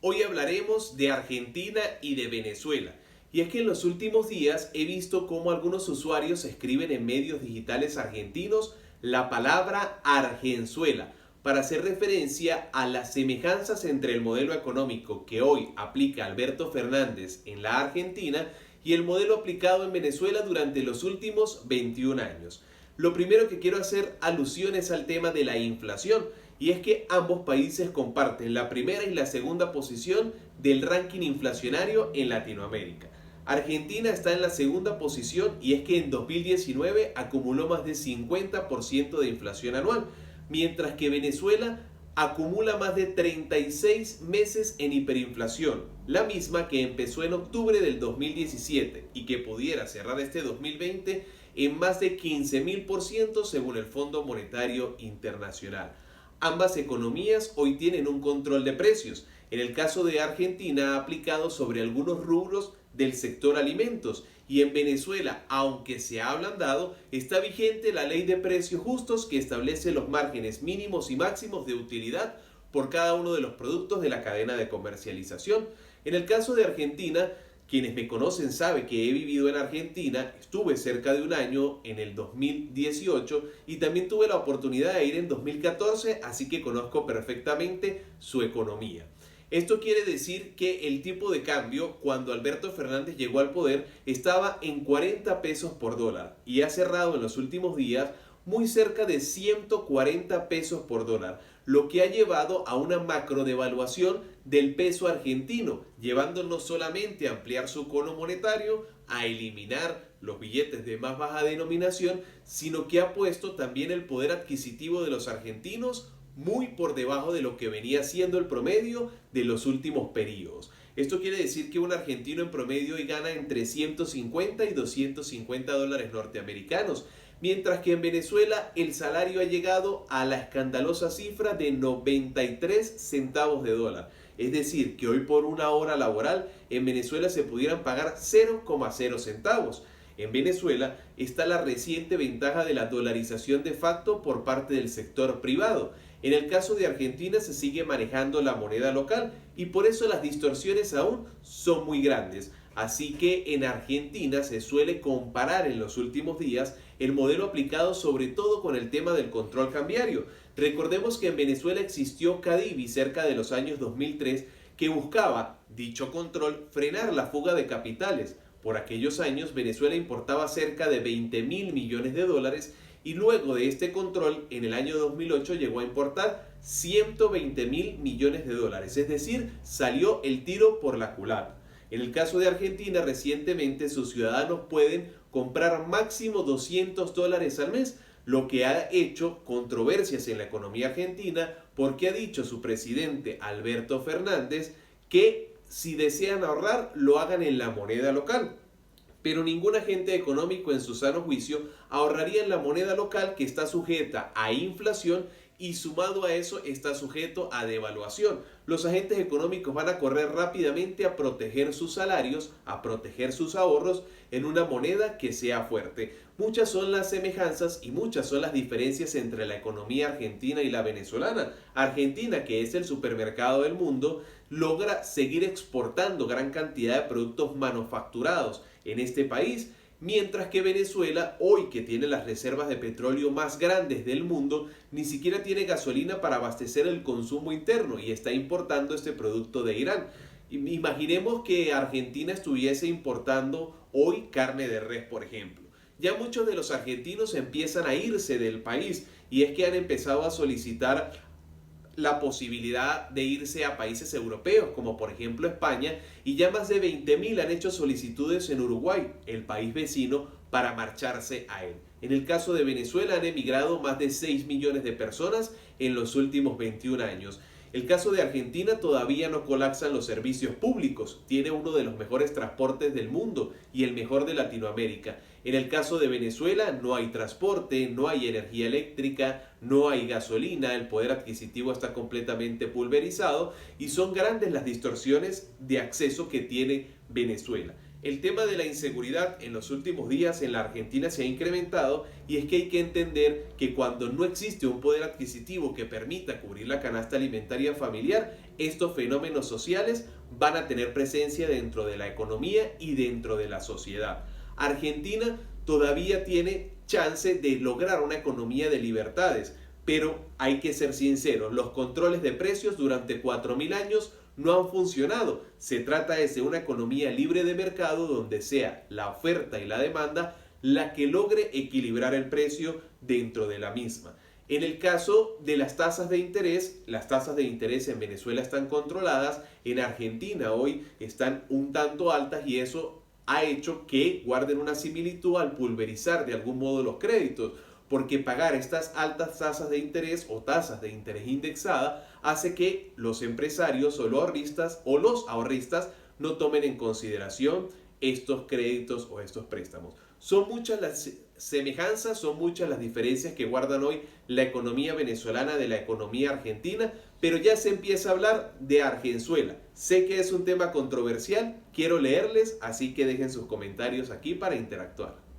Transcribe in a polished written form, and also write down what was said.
Hoy hablaremos de Argentina y de Venezuela. Y es que en los últimos días he visto cómo algunos usuarios escriben en medios digitales argentinos la palabra Argenzuela para hacer referencia a las semejanzas entre el modelo económico que hoy aplica Alberto Fernández en la Argentina y el modelo aplicado en Venezuela durante los últimos 21 años. Lo primero que quiero hacer alusión es al tema de la inflación, y es que ambos países comparten la primera y la segunda posición del ranking inflacionario en Latinoamérica. Argentina está en la segunda posición y es que en 2019 acumuló más de 50% de inflación anual, mientras que Venezuela acumula más de 36 meses en hiperinflación, la misma que empezó en octubre del 2017 y que pudiera cerrar este 2020 en más de 15.000% según el Fondo Monetario Internacional. Ambas economías hoy tienen un control de precios. En el caso de Argentina ha aplicado sobre algunos rubros del sector alimentos y en Venezuela, aunque se ha ablandado, está vigente la ley de precios justos que establece los márgenes mínimos y máximos de utilidad por cada uno de los productos de la cadena de comercialización. En el caso de Argentina, quienes me conocen saben que he vivido en Argentina, estuve cerca de un año en el 2018 y también tuve la oportunidad de ir en 2014, así que conozco perfectamente su economía. Esto quiere decir que el tipo de cambio cuando Alberto Fernández llegó al poder estaba en 40 pesos por dólar y ha cerrado en los últimos días muy cerca de 140 pesos por dólar, lo que ha llevado a una macro devaluación del peso argentino, llevando no solamente a ampliar su cono monetario, a eliminar los billetes de más baja denominación, sino que ha puesto también el poder adquisitivo de los argentinos muy por debajo de lo que venía siendo el promedio de los últimos periodos. Esto quiere decir que un argentino en promedio hoy gana entre 150 y 250 dólares norteamericanos, mientras que en Venezuela el salario ha llegado a la escandalosa cifra de 93 centavos de dólar. Es decir, que hoy por una hora laboral en Venezuela se pudieran pagar 0,0 centavos. En Venezuela está la reciente ventaja de la dolarización de facto por parte del sector privado. En el caso de Argentina se sigue manejando la moneda local y por eso las distorsiones aún son muy grandes. Así que en Argentina se suele comparar en los últimos días el modelo aplicado sobre todo con el tema del control cambiario. Recordemos que en Venezuela existió Cadivi cerca de los años 2003 que buscaba, dicho control, frenar la fuga de capitales. Por aquellos años Venezuela importaba cerca de 20.000 millones de dólares y luego de este control en el año 2008 llegó a importar 120.000 millones de dólares, es decir, salió el tiro por la culata. En el caso de Argentina, recientemente sus ciudadanos pueden comprar máximo 200 dólares al mes, lo que ha hecho controversias en la economía argentina porque ha dicho su presidente Alberto Fernández que si desean ahorrar lo hagan en la moneda local. Pero ningún agente económico en su sano juicio ahorraría en la moneda local que está sujeta a inflación y sumado a eso está sujeto a devaluación. Los agentes económicos van a correr rápidamente a proteger sus salarios, a proteger sus ahorros en una moneda que sea fuerte. Muchas son las semejanzas y muchas son las diferencias entre la economía argentina y la venezolana. Argentina, que es el supermercado del mundo, logra seguir exportando gran cantidad de productos manufacturados en este país, mientras que Venezuela, hoy que tiene las reservas de petróleo más grandes del mundo, ni siquiera tiene gasolina para abastecer el consumo interno y está importando este producto de Irán. Imaginemos que Argentina estuviese importando hoy carne de res, por ejemplo. Ya muchos de los argentinos empiezan a irse del país y es que han empezado a solicitar la posibilidad de irse a países europeos, como por ejemplo España, y ya más de 20.000 han hecho solicitudes en Uruguay, el país vecino, para marcharse a él. En el caso de Venezuela han emigrado más de 6 millones de personas en los últimos 21 años. El caso de Argentina todavía no colapsan los servicios públicos, tiene uno de los mejores transportes del mundo y el mejor de Latinoamérica. En el caso de Venezuela no hay transporte, no hay energía eléctrica, no hay gasolina, el poder adquisitivo está completamente pulverizado y son grandes las distorsiones de acceso que tiene Venezuela. El tema de la inseguridad en los últimos días en la Argentina se ha incrementado y es que hay que entender que cuando no existe un poder adquisitivo que permita cubrir la canasta alimentaria familiar, estos fenómenos sociales van a tener presencia dentro de la economía y dentro de la sociedad. Argentina todavía tiene chance de lograr una economía de libertades, pero hay que ser sinceros, los controles de precios durante 4000 años no han funcionado. Se trata de una economía libre de mercado donde sea la oferta y la demanda la que logre equilibrar el precio dentro de la misma. En el caso de las tasas de interés en Venezuela están controladas, en Argentina hoy están un tanto altas y eso ha hecho que guarden una similitud al pulverizar de algún modo los créditos, porque pagar estas altas tasas de interés o tasas de interés indexada hace que los empresarios o los ahorristas no tomen en consideración estos créditos o estos préstamos. Son muchas las semejanzas, son muchas las diferencias que guardan hoy la economía venezolana de la economía argentina, pero ya se empieza a hablar de Argenzuela. Sé que es un tema controversial, quiero leerles, así que dejen sus comentarios aquí para interactuar.